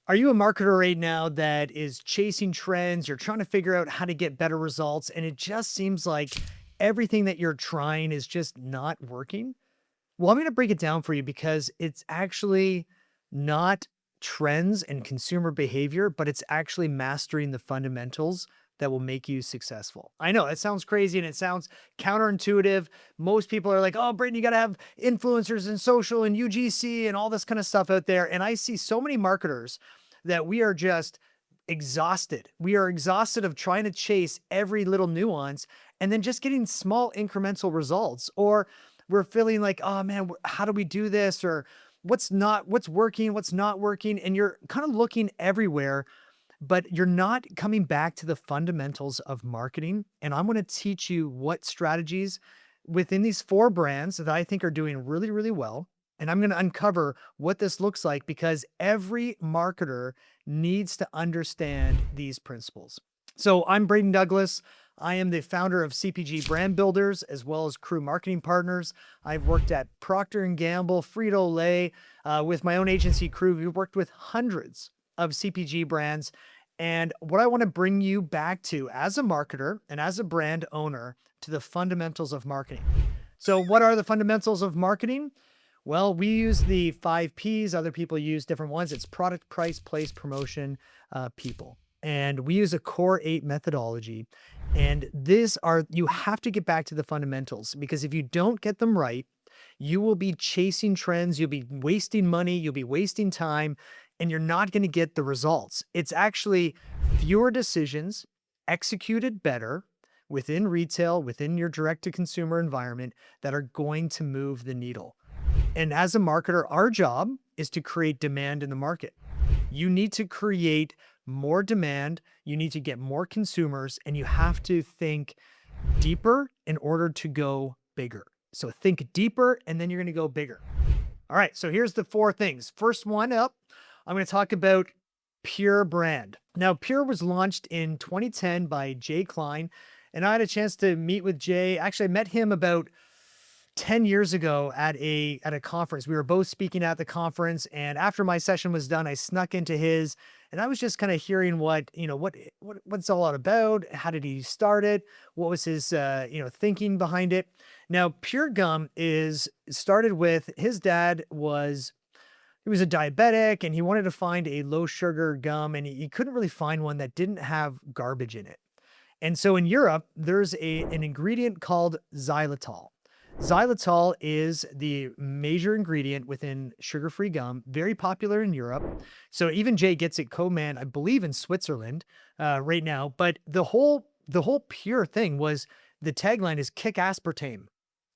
Are you a marketer right now that is chasing trends? You're trying to figure out how to get better results, and it just seems like everything that you're trying is just not working? Well, I'm going to break it down for you because it's actually not trends and consumer behavior, but it's actually mastering the fundamentals that will make you successful. I know it sounds crazy and it sounds counterintuitive. Most people are like, oh, Braden, you got to have influencers and social and UGC and all this kind of stuff out there. And I see so many marketers that we are just exhausted. We are exhausted of trying to chase every little nuance and then just getting small incremental results. Or we're feeling like, oh man, how do we do this? Or what's working, what's not working. And you're kind of looking everywhere, but you're not coming back to the fundamentals of marketing. And I'm going to teach you what strategies within these four brands that I think are doing really, really well. And I'm going to uncover what this looks like because every marketer needs to understand these principles. So I'm Braden Douglas. I am the founder of CPG Brand Builders as well as Crew Marketing Partners. I've worked at Procter and Gamble, Frito-Lay, with my own agency Crew. We've worked with hundreds of CPG brands. And what I want to bring you back to as a marketer and as a brand owner to the fundamentals of marketing. So what are the fundamentals of marketing? Well, we use the 5 Ps. Other people use different ones. It's product, price, place, promotion, people. And we use a core 8 methodology. And you have to get back to the fundamentals because if you don't get them right, you will be chasing trends, you'll be wasting money, you'll be wasting time, and you're not going to get the results. It's actually fewer decisions executed better within retail, within your direct to consumer environment that are going to move the needle. And as a marketer, our job is to create demand in the market. You need to create more demand, you need to get more consumers, and you have to think deeper in order to go bigger. So think deeper and then you're going to go bigger. All right, so here's the 4 things. First one up, I'm going to talk about Pure brand. Now, Pure was launched in 2010 by Jay Klein, and I had a chance to meet with Jay. Actually, I met him about 10 years ago at a conference. We were both speaking at the conference, and after my session was done, I snuck into his, and I was just kind of hearing what's all about. How did he start it? What was his thinking behind it? Now, PurGum is started with his dad was he was a diabetic and he wanted to find a low sugar gum, and he couldn't really find one that didn't have garbage in it. And so in Europe, there's an ingredient called xylitol. Xylitol is the major ingredient within sugar-free gum, very popular in Europe. So even Jay gets it co-man, I believe, in Switzerland right now. But the whole Pure thing was the tagline is "Kick aspartame,"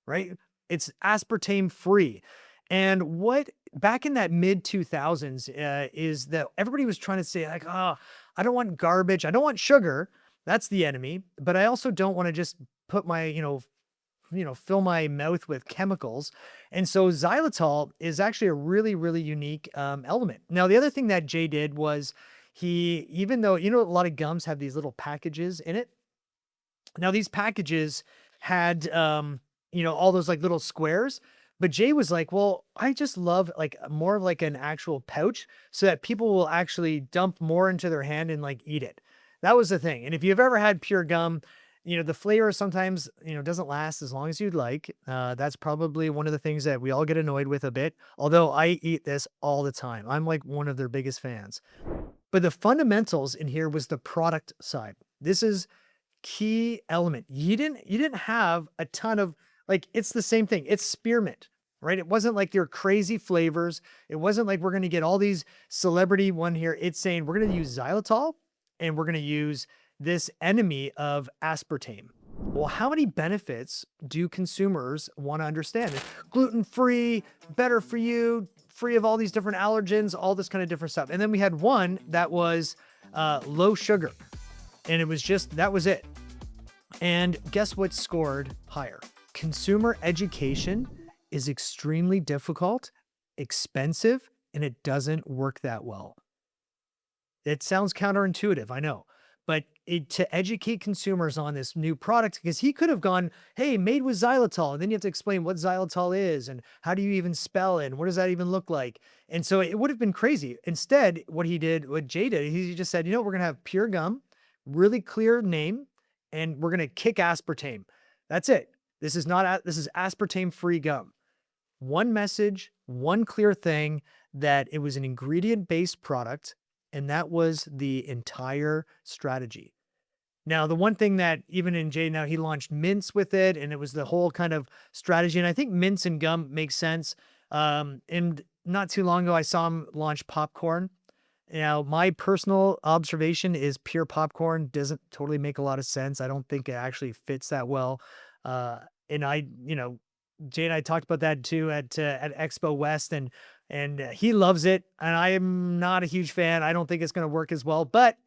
right? It's aspartame free. And what back in that mid 2000s is that everybody was trying to say like, oh, I don't want garbage, I don't want sugar. That's the enemy. But I also don't want to just put my fill my mouth with chemicals. And so xylitol is actually a really, really unique element. Now, the other thing that Jay did was even though, a lot of gums have these little packages in it. Now, these packages had, all those like little squares. But Jay was like, well, I just love like more of like an actual pouch so that people will actually dump more into their hand and like eat it. That was the thing. And if you've ever had pure gum, the flavor sometimes, doesn't last as long as you'd like. That's probably one of the things that we all get annoyed with a bit. Although I eat this all the time. I'm like one of their biggest fans. But the fundamentals in here was the product side. This is key element. You didn't have a ton of like it's the same thing. It's spearmint, right? It wasn't like your crazy flavors. It wasn't like we're going to get all these celebrity one here. It's saying we're going to use xylitol and we're going to use this enemy of aspartame. Well, how many benefits do consumers want to understand? Gluten-free, better for you, free of all these different allergens, all this kind of different stuff. And then we had one that was low sugar. And that was it. And guess what scored higher? Consumer education is extremely difficult, expensive, and it doesn't work that well. It sounds counterintuitive, I know. but to educate consumers on this new product, because he could have gone, hey, made with xylitol. And then you have to explain what xylitol is and how do you even spell it? And what does that even look like? And so it would have been crazy. Instead, what he did, what Jay did, he just said, we're going to have pure gum, really clear name, and we're going to kick aspartame. That's it. This is not, this is aspartame free gum. One message, one clear thing, that it was an ingredient based product. And that was the entire strategy. Now, the one thing that even in Jay now, he launched mints with it, and it was the whole kind of strategy. And I think mints and gum make sense. And not too long ago, I saw him launch popcorn. Now, my personal observation is pure popcorn doesn't totally make a lot of sense. I don't think it actually fits that well. And Jay and I talked about that too at Expo West, and he loves it, and I am not a huge fan. I don't think it's going to work as well, but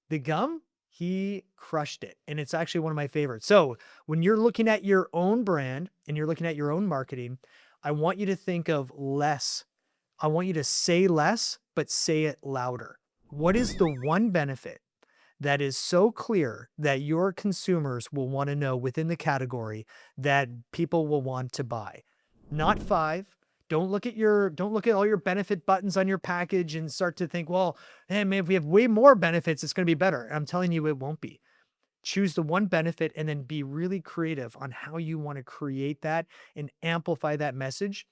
the gum, he crushed it, and it's actually one of my favorites. So when you're looking at your own brand and you're looking at your own marketing, I want you to think of less. I want you to say less, but say it louder. What is the one benefit that is so clear that your consumers will want to know within the category that people will want to buy? Not five. Don't look at all your benefit buttons on your package and start to think, well, hey, man, if we have way more benefits, it's going to be better. I'm telling you, it won't be. Choose the one benefit and then be really creative on how you want to create that and amplify that message,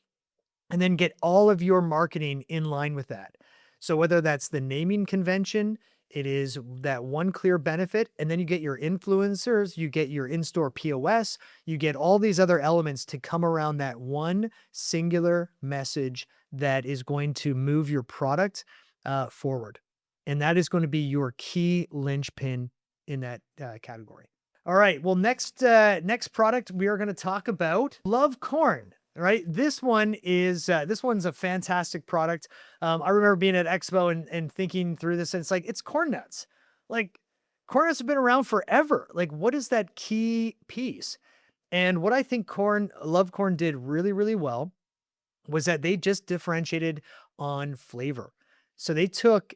and then get all of your marketing in line with that. So whether that's the naming convention, it is that one clear benefit, and then you get your influencers, you get your in-store POS, you get all these other elements to come around that one singular message that is going to move your product forward. And that is going to be your key linchpin in that category. All right. Well, next product we are going to talk about, Love Corn. All right. This one's a fantastic product. I remember being at Expo and thinking through this, and it's like, it's corn nuts. Like, corn nuts have been around forever. Like, what is that key piece? And what I think Love Corn did really, really well was that they just differentiated on flavor. So they took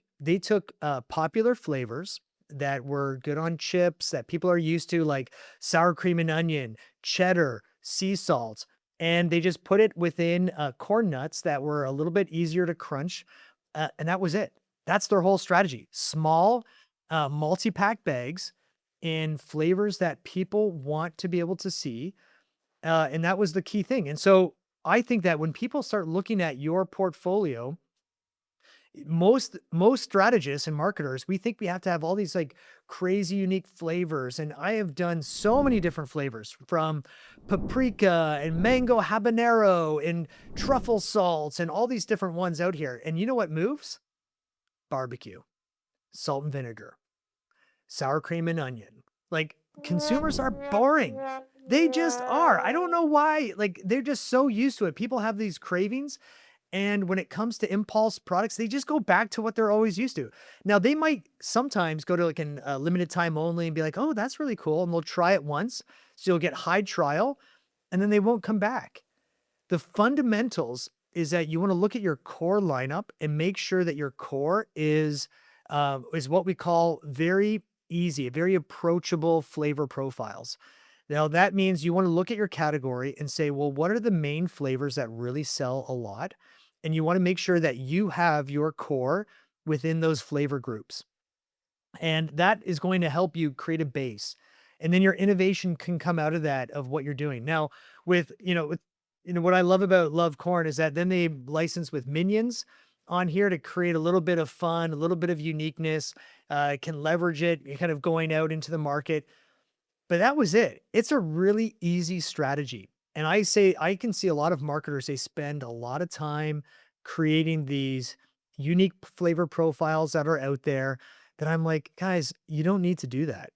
popular flavors that were good on chips that people are used to, like sour cream and onion, cheddar, sea salt, and they just put it within corn nuts that were a little bit easier to crunch. And that was it. That's their whole strategy. Small multi-pack bags in flavors that people want to be able to see. And that was the key thing. And so I think that when people start looking at your portfolio, most strategists and marketers, we think we have to have all these like crazy unique flavors. And I have done so many different flavors, from paprika and mango habanero and truffle salts and all these different ones out here. And you know what moves? Barbecue, salt and vinegar, sour cream and onion. Like, consumers are boring. They just are. I don't know why. Like, they're just so used to it. People have these cravings. And when it comes to impulse products, they just go back to what they're always used to. Now, they might sometimes go to like a limited time only and be like, oh, that's really cool. And they'll try it once. So you'll get high trial, and then they won't come back. The fundamentals is that you want to look at your core lineup and make sure that your core is what we call very easy, very approachable flavor profiles. Now, that means you want to look at your category and say, well, what are the main flavors that really sell a lot? And you want to make sure that you have your core within those flavor groups. And that is going to help you create a base. And then your innovation can come out of that, of what you're doing. Now, with what I love about Love Corn is that then they license with Minions on here to create a little bit of fun, a little bit of uniqueness, can leverage it. You're kind of going out into the market. But that was it. It's a really easy strategy. And I can see a lot of marketers, they spend a lot of time creating these unique flavor profiles that are out there that I'm like, guys, you don't need to do that.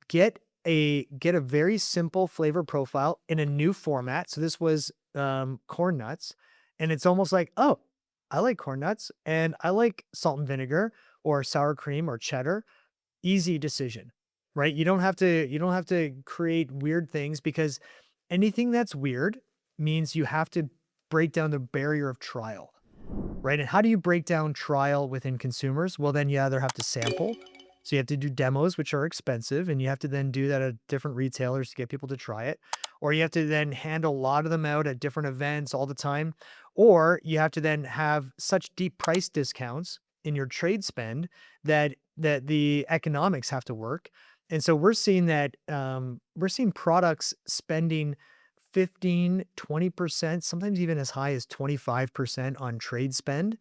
Get a very simple flavor profile in a new format. So this was corn nuts. And it's almost like, oh, I like corn nuts and I like salt and vinegar or sour cream or cheddar. Easy decision, right? You don't have to create weird things, because anything that's weird means you have to break down the barrier of trial, right? And how do you break down trial within consumers? Well, then you either have to sample. So you have to do demos, which are expensive, and you have to then do that at different retailers to get people to try it. Or you have to then hand a lot of them out at different events all the time. Or you have to then have such deep price discounts in your trade spend that the economics have to work. And so we're seeing that we're seeing products spending 15, 20%, sometimes even as high as 25% on trade spend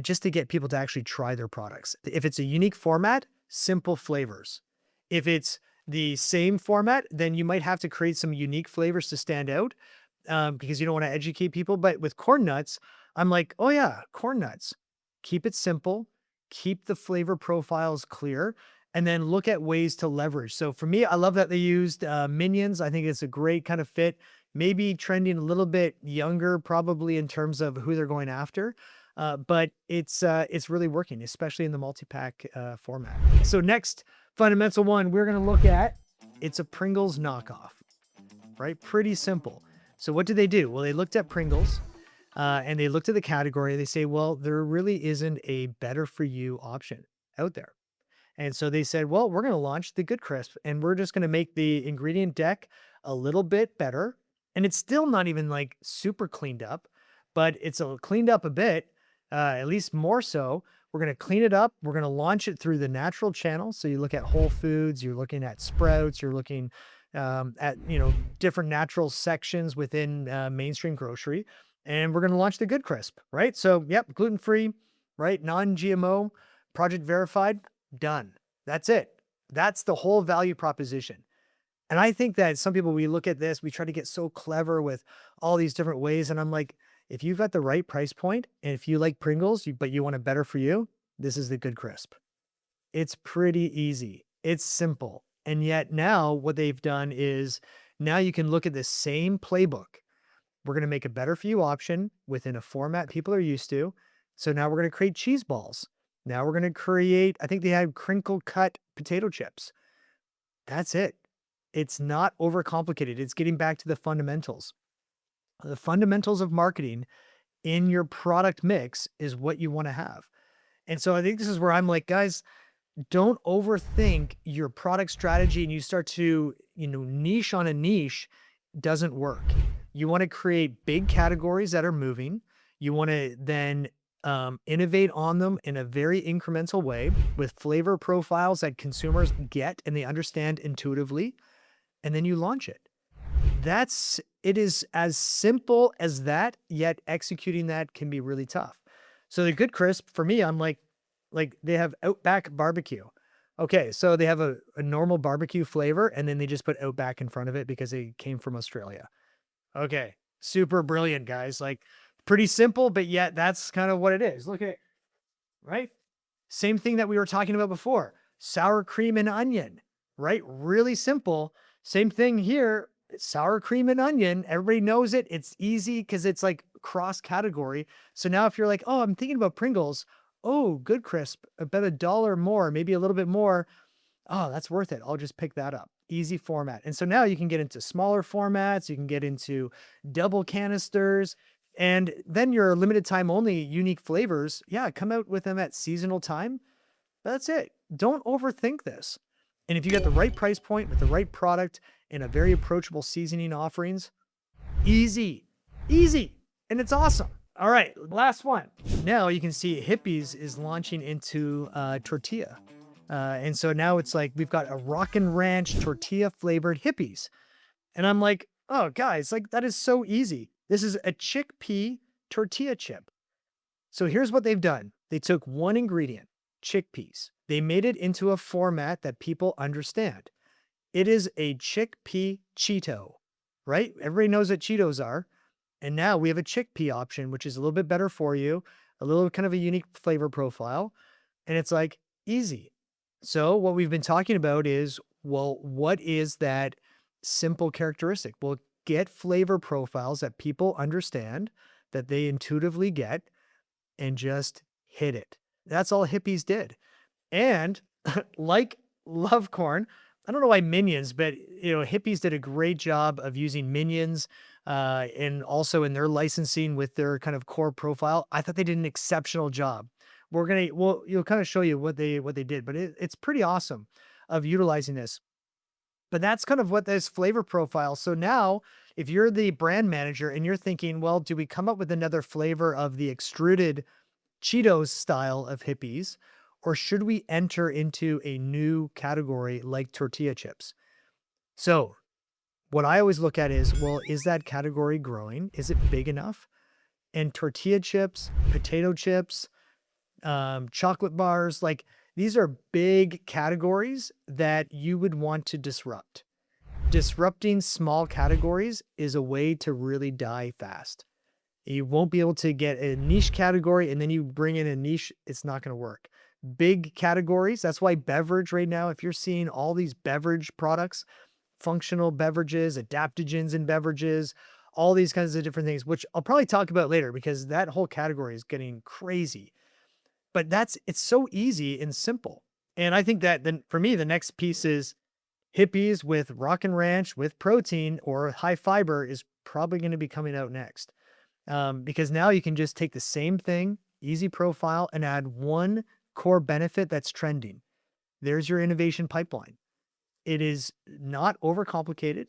just to get people to actually try their products. If it's a unique format, simple flavors. If it's the same format, then you might have to create some unique flavors to stand out because you don't want to educate people. But with corn nuts, I'm like, oh yeah, corn nuts. Keep it simple, keep the flavor profiles clear, and then look at ways to leverage. So for me, I love that they used minions. I think it's a great kind of fit. Maybe trending a little bit younger, probably in terms of who they're going after. But it's really working, especially in the multi-pack format. So next fundamental one we're going to look at, it's a Pringles knockoff, right? Pretty simple. So what did they do? Well, they looked at Pringles and they looked at the category. They say, well, there really isn't a better for you option out there. And so they said, well, we're going to launch the Good Crisp and we're just going to make the ingredient deck a little bit better. And it's still not even like super cleaned up, but it's cleaned up a bit, at least more so. We're going to clean it up. We're going to launch it through the natural channel. So you look at Whole Foods, you're looking at Sprouts, you're looking at, different natural sections within mainstream grocery. And we're going to launch the Good Crisp, right? So, yep, gluten-free, right? Non-GMO, project verified, done. That's it. That's the whole value proposition. And I think that some people, we look at this, we try to get so clever with all these different ways. And I'm like, if you've got the right price point, and if you like Pringles, but you want it better for you, this is the Good Crisp. It's pretty easy. It's simple. And yet now what they've done is now you can look at the same playbook. We're going to make a better for you option within a format people are used to. So now we're going to create cheese balls. Now we're going to create, I think they had crinkle cut potato chips. That's it. It's not overcomplicated. It's getting back to the fundamentals. The fundamentals of marketing in your product mix is what you want to have. And so I think this is where I'm like, guys, don't overthink your product strategy and you start to, niche on a niche doesn't work. You want to create big categories that are moving. You want to then innovate on them in a very incremental way with flavor profiles that consumers get and they understand intuitively. And then you launch it. It is as simple as that, yet executing that can be really tough. So the Good Crisp for me, I'm like they have Outback barbecue. Okay, so they have a normal barbecue flavor and then they just put Outback in front of it because they came from Australia. Okay, super brilliant, guys. Like pretty simple, but yet that's kind of what it is. Look at, right? Same thing that we were talking about before, sour cream and onion, right? Really simple. Same thing here. Sour cream and onion. Everybody knows it. It's easy because it's like cross category. So now if you're like, oh, I'm thinking about Pringles. Oh, Good Crisp, about $1 more, maybe a little bit more. Oh, that's worth it. I'll just pick that up. Easy format. And so now you can get into smaller formats. You can get into double canisters. And then your limited time only unique flavors. Yeah, come out with them at seasonal time. That's it. Don't overthink this. And if you get the right price point with the right product and a very approachable seasoning offerings, easy, and it's awesome. All right, last one. Now you can see HIPPEAS is launching into tortilla. And so now it's like we've got a Rockin' Ranch tortilla flavored HIPPEAS. And I'm like, oh, guys, like that is so easy. This is a chickpea tortilla chip. So here's what they've done. They took one ingredient, chickpeas. They made it into a format that people understand. It is a chickpea Cheeto, right? Everybody knows what Cheetos are. And now we have a chickpea option, which is a little bit better for you, a little kind of a unique flavor profile. And it's like easy. So what we've been talking about is, well, what is that simple characteristic? Well, get flavor profiles that people understand, that they intuitively get, and just hit it. That's all HIPPEAS did. And like Love Corn, I don't know why Minions, but HIPPEAS did a great job of using Minions and also in their licensing with their kind of core profile. I thought they did an exceptional job you'll kind of show you what they did, but it's pretty awesome of utilizing this. But that's kind of what this flavor profile. So now, if you're the brand manager and you're thinking, well, do we come up with another flavor of the extruded Cheetos style of hippies, or should we enter into a new category like tortilla chips? So, what I always look at is, well, is that category growing? Is it big enough? And tortilla chips, potato chips, chocolate bars, like these are big categories that you would want to disrupt. Disrupting small categories is a way to really die fast. You won't be able to get a niche category and then you bring in a niche, it's not going to work. Big categories, that's why beverage right now, if you're seeing all these beverage products, functional beverages, adaptogens in beverages, all these kinds of different things, which I'll probably talk about later because that whole category is getting crazy. But it's so easy and simple. And I think that then for me, the next piece is hippies with rock and ranch with protein or high fiber is probably going to be coming out next. Because now you can just take the same thing, easy profile, and add one core benefit that's trending. There's your innovation pipeline. It is not overcomplicated.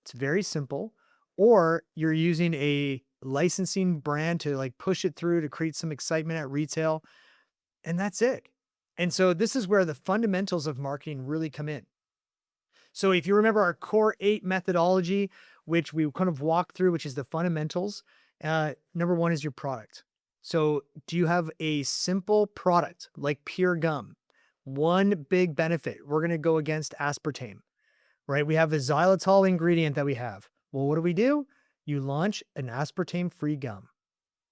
It's very simple. Or you're using a licensing brand to like push it through to create some excitement at retail. And that's it. And so this is where the fundamentals of marketing really come in. So if you remember our core 8 methodology, which we kind of walked through, which is the fundamentals, number one is your product. So do you have a simple product like PurGum? One big benefit, we're going to go against aspartame, right? We have a xylitol ingredient that we have. Well, what do? You launch an aspartame-free gum.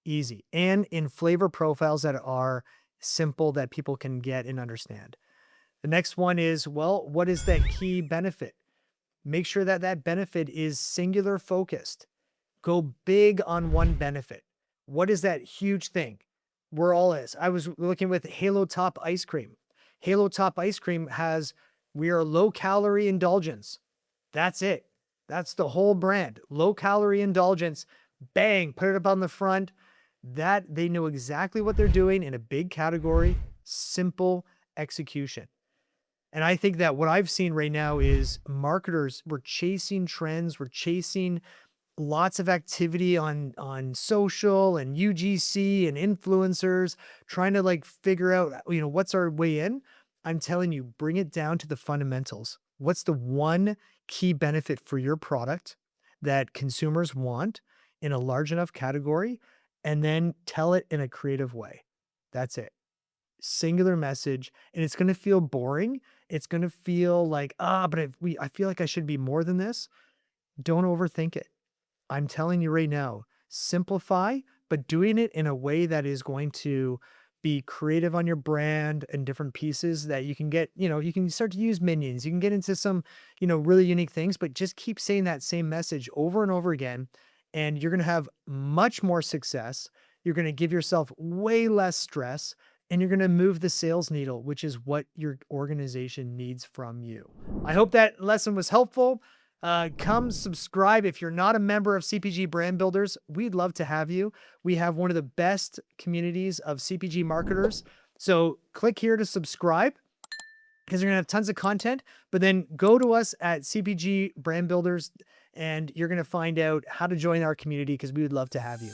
Easy. And in flavor profiles that are simple that people can get and understand. The next one is, well, what is that key benefit? Make sure that that benefit is singular focused. Go big on one benefit. What is that huge thing? We're all is. I was looking with Halo Top ice cream. Halo Top ice cream we are low calorie indulgence. That's it. That's the whole brand. Low calorie indulgence. Bang, put it up on the front. That they know exactly what they're doing in a big category, simple execution. And I think that what I've seen right now is marketers, we're chasing trends, we're chasing lots of activity on social and UGC and influencers, trying to like figure out, what's our way in. I'm telling you, bring it down to the fundamentals. What's the one key benefit for your product that consumers want in a large enough category? And then tell it in a creative way. That's it. Singular message. And it's going to feel boring. It's going to feel like, but I feel like I should be more than this. Don't overthink it. I'm telling you right now, simplify, but doing it in a way that is going to be creative on your brand and different pieces that you can get, you can start to use minions. You can get into some, really unique things, but just keep saying that same message over and over again. And you're going to have much more success. You're going to give yourself way less stress and you're going to move the sales needle, which is what your organization needs from you. I hope that lesson was helpful. Come subscribe. If you're not a member of CPG Brand Builders, we'd love to have you. We have one of the best communities of CPG marketers. So click here to subscribe because you're going to have tons of content, but then go to us at CPG Brand Builders and you're going to find out how to join our community because we would love to have you.